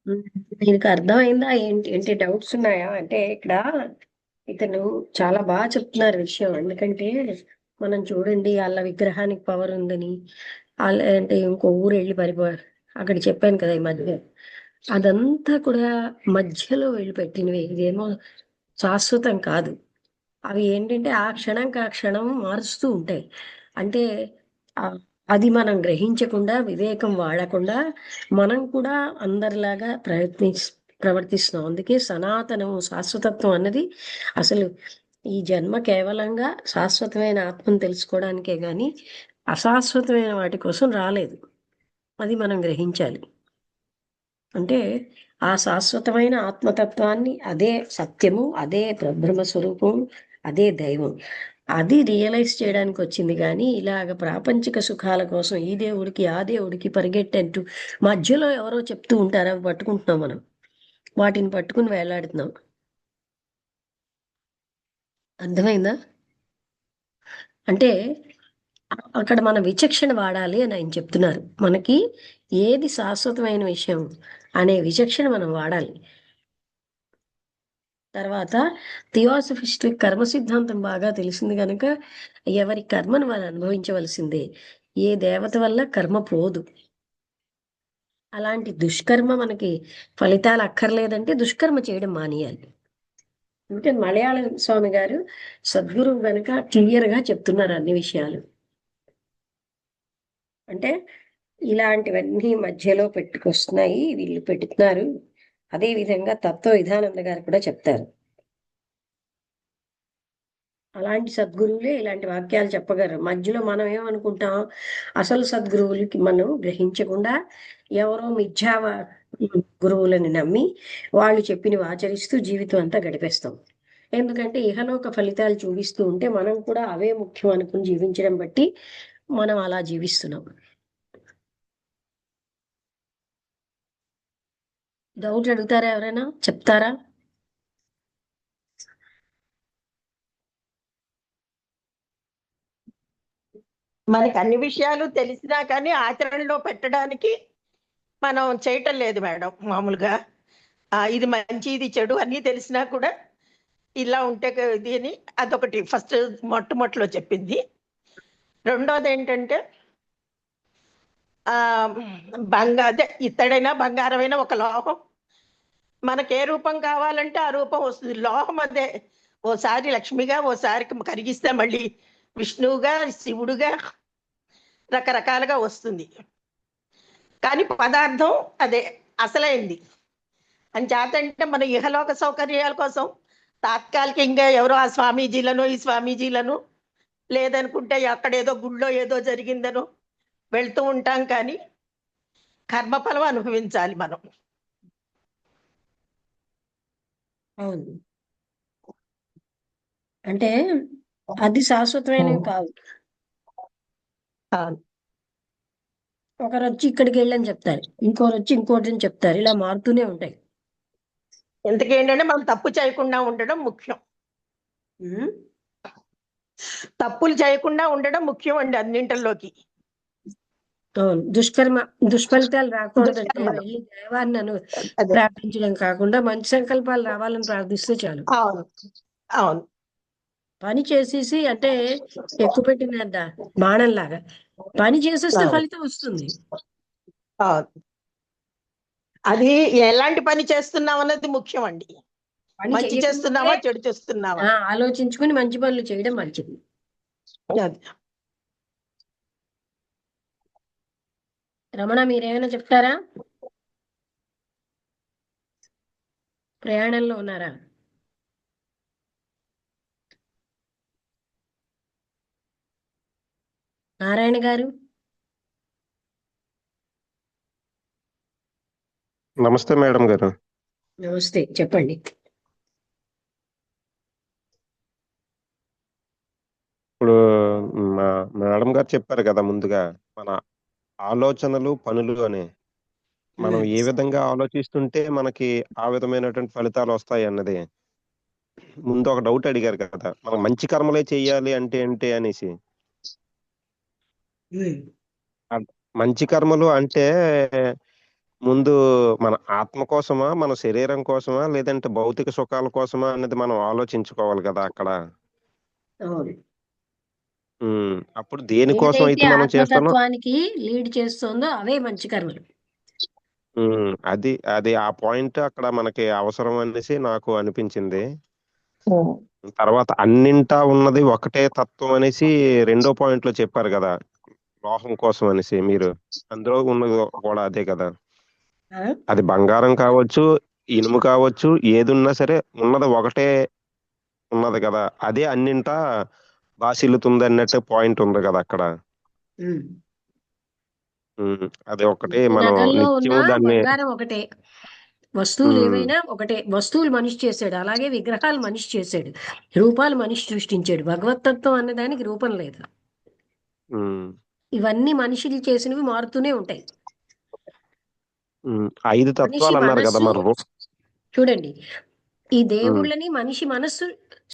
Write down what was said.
ఉమ్, దీనికి అర్థమైందా ఏంటి ఏంటి డౌట్స్ ఉన్నాయా అంటే ఇక్కడ ఇతను చాలా బాగా చెప్తున్నారు విషయం. ఎందుకంటే మనం చూడండి వాళ్ళ విగ్రహానికి పవర్ ఉందని వాళ్ళ అంటే ఇంకో ఊరు వెళ్ళి అక్కడ చెప్పాను కదా ఈ మధ్య. అదంతా కూడా మధ్యలో వెళ్ళి పెట్టినవి, ఇదేమో శాశ్వతం కాదు. అవి ఏంటంటే ఆ క్షణంకి ఆ క్షణం మారుస్తూ ఉంటాయి. అంటే ఆ, అది మనం గ్రహించకుండా వివేకం వాడకుండా మనం కూడా అందరిలాగా ప్రవర్తిస్తున్నాం. అందుకే సనాతనం శాశ్వతత్వం అన్నది అసలు ఈ జన్మ కేవలంగా శాశ్వతమైన ఆత్మను తెలుసుకోవడానికే గాని అశాశ్వతమైన వాటి కోసం రాలేదు. అది మనం గ్రహించాలి. అంటే ఆ శాశ్వతమైన ఆత్మతత్వాన్ని, అదే సత్యము, అదే పరబ్రహ్మ స్వరూపం, అదే దైవం, అది రియలైజ్ చేయడానికి వచ్చింది. కానీ ఇలాగ ప్రాపంచిక సుఖాల కోసం ఈ దేవుడికి ఆ దేవుడికి పరిగెట్టంటూ మధ్యలో ఎవరో చెప్తూ ఉంటారు, అవి పట్టుకుంటున్నాం మనం, వాటిని పట్టుకుని వేలాడుతున్నాం. అర్థమైందా? అంటే అక్కడ మన విచక్షణ వాడాలి అని ఆయన చెప్తున్నారు. మనకి ఏది శాశ్వతమైన విషయం అనే విచక్షణ మనం వాడాలి. తర్వాత థియోసఫిస్ట్ కర్మ సిద్ధాంతం బాగా తెలిసింది కనుక ఎవరి కర్మను వారు అనుభవించవలసిందే. ఏ దేవత వల్ల కర్మ పోదు. అలాంటి దుష్కర్మ మనకి ఫలితాలు అక్కర్లేదంటే దుష్కర్మ చేయడం మానేయాలి. అంటే మలయాళం స్వామి గారు సద్గురువు గనుక క్లియర్ గా చెప్తున్నారు అన్ని విషయాలు. అంటే ఇలాంటివన్నీ మధ్యలో పెట్టుకొస్తున్నాయి, వీళ్ళు పెడుతున్నారు. అదే విధంగా తత్వ విధానంద గారు కూడా చెప్తారు. అలాంటి సద్గురువులే ఇలాంటి వాక్యాలు చెప్పగలరు. మధ్యలో మనం ఏమనుకుంటాం, అసలు సద్గురువులకి మనం గ్రహించకుండా ఎవరో గురువులని నమ్మి వాళ్ళు చెప్పినవి ఆచరిస్తూ జీవితం అంతా గడిపేస్తాం. ఎందుకంటే ఇహలోక ఫలితాలు చూపిస్తూ ఉంటే మనం కూడా అవే ముఖ్యం అనుకుని జీవించడం బట్టి మనం అలా జీవిస్తున్నాం. డౌట్ అడుగుతారా? ఎవరైనా చెప్తారా? మనకి అన్ని విషయాలు తెలిసినా కానీ ఆచరణలో పెట్టడానికి మనం చేయటం లేదు మేడం. మామూలుగా ఇది మంచి ఇది చెడు అన్నీ తెలిసినా కూడా ఇలా ఉంటే ఇది అని అదొకటి ఫస్ట్ మొట్టమొదటిలో చెప్పింది. రెండోది ఏంటంటే ఆ అదే ఇత్తడైనా బంగారమైనా ఒక లోహం, మనకి ఏ రూపం కావాలంటే ఆ రూపం వస్తుంది. లోహం అదే, ఓసారి లక్ష్మిగా, ఓసారి కరిగిస్తే మళ్ళీ విష్ణువుగా, శివుడుగా రకరకాలుగా వస్తుంది. కానీ పదార్థం అదే అసలైంది. అని చేతంటే మన ఇహలోక సౌకర్యాల కోసం తాత్కాలికంగా ఎవరో ఆ స్వామీజీలను ఈ స్వామీజీలను లేదనుకుంటే అక్కడేదో గుళ్ళో ఏదో జరిగిందనో వెళ్తూ ఉంటాం. కానీ కర్మఫలం అనుభవించాలి మనం. అవును. అంటే అది శాశ్వతమైనవి కావు. ఒకరు వచ్చి ఇక్కడికి వెళ్ళని చెప్తారు, ఇంకోరు వచ్చి ఇంకోటి అని చెప్తారు, ఇలా మారుతూనే ఉంటాయి. ఎందుకేంటంటే మనం తప్పు చేయకుండా ఉండడం ముఖ్యం. తప్పులు చేయకుండా ఉండడం ముఖ్యం అండి అన్నింటిలోకి. అవును. దుష్ఫలితాలు రాకూడదంటే వెళ్ళి దైవాన్ని ప్రార్థించడం కాకుండా మంచి సంకల్పాలు రావాలని ప్రార్థిస్తే చాలు. అవును, అవును. పని చేసేసి అంటే ఎక్కువ పెట్టిన బాణం లాగా పని చేసేస్తే ఫలితం వస్తుంది. అది ఎలాంటి పని చేస్తున్నాం అన్నది ముఖ్యం అండి. మంచి చేస్తున్నావా చెడు చేస్తున్నావా ఆలోచించుకుని మంచి పనులు చేయడం మంచిది. రమణ, మీరేమైనా చెప్తారా? ప్రయాణంలో ఉన్నారా? నారాయణ గారు నమస్తే మేడం గారు. నమస్తే, చెప్పండి. ఇప్పుడు మా మేడం గారు చెప్పారు కదా ముందుగా, మన ఆలోచనలు పనులు అని మనం ఏ విధంగా ఆలోచిస్తుంటే మనకి ఆ విధమైనటువంటి ఫలితాలు వస్తాయి అన్నది. ముందు ఒక డౌట్ అడిగారు కదా, మనం మంచి కర్మలే చెయ్యాలి అంటే ఏంటి అనేసి. మంచి కర్మలు అంటే ముందు మన ఆత్మ కోసమా, మన శరీరం కోసమా, లేదంటే భౌతిక సుఖాల కోసమా అనేది మనం ఆలోచించుకోవాలి కదా అక్కడ. అవును. అప్పుడు దేనికోసం ఏదైతే అయితే మనం చేస్తానో ఆత్మతత్వానికి లీడ్ చేస్తుందో అవే మంచి కర్మలు. అది అది ఆ పాయింట్ అక్కడ మనకి అవసరం అనేసి నాకు అనిపించింది. తర్వాత అన్నింటా ఉన్నది ఒకటే తత్వం అనేసి రెండో పాయింట్ లో చెప్పారు కదా, లోహం కోసం అనేసి. మీరు అందులో ఉన్నది కూడా అదే కదా. ఆ? అది బంగారం కావచ్చు, ఇనుము కావచ్చు, ఏది ఉన్నా సరే ఉన్నది ఒకటే ఉన్నది కదా, అదే అన్నింటా బాసిల్లుతుంది అన్నట్టు పాయింట్ ఉంది కదా అక్కడ. ఉమ్. అది ఒకటే ఈ మనం నగల్లో ఉన్న నిత్యము దాన్ని. బంగారం ఒకటే, వస్తువులు ఉమ్, ఏవైనా ఒకటే. వస్తువులు మనిషి చేశాడు, అలాగే విగ్రహాలు మనిషి చేశాడు, రూపాలు మనిషి సృష్టించాడు. భగవతత్వం అనే దానికి రూపం లేదు. ఉమ్, ఇవన్నీ మనుషులు చేసినవి మారుతూనే ఉంటాయి. 5 మనిషి తత్వాలు అన్నారు కదా మనస్సు మరి చూడండి, ఈ ఉమ్, దేవుళ్ళని మనిషి మనస్సు